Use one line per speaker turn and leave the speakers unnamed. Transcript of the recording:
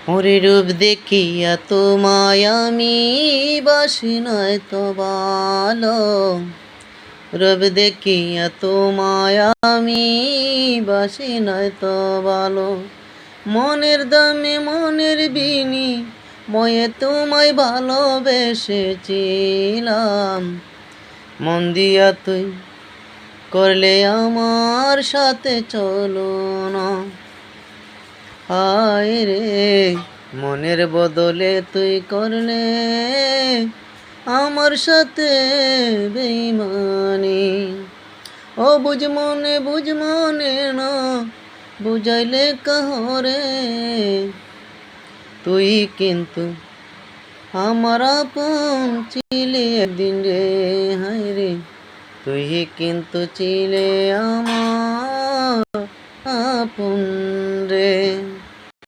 ওরে রূপ দেখিয়া তোমায় আমি বাসি নয় তো ভালো, রূপ দেখিয়া তোমায় আমি বাসি নয় তো ভালো। মনের দামে মনের বিনিময়ে তোমায় ভালোবেসেছিলাম। মন দিয়া তুই করলে আমার সাথে চলো না। হায় রে মনের বদলে তুই করলে আমার সাথে বেইমানি। ও বুঝ মনে না বুঝাইলে কাহরে, তুই কিন্তু আমার আপন ছিলে একদিন রে। হায় রে তুই কিন্তু ছিলে আমার আপন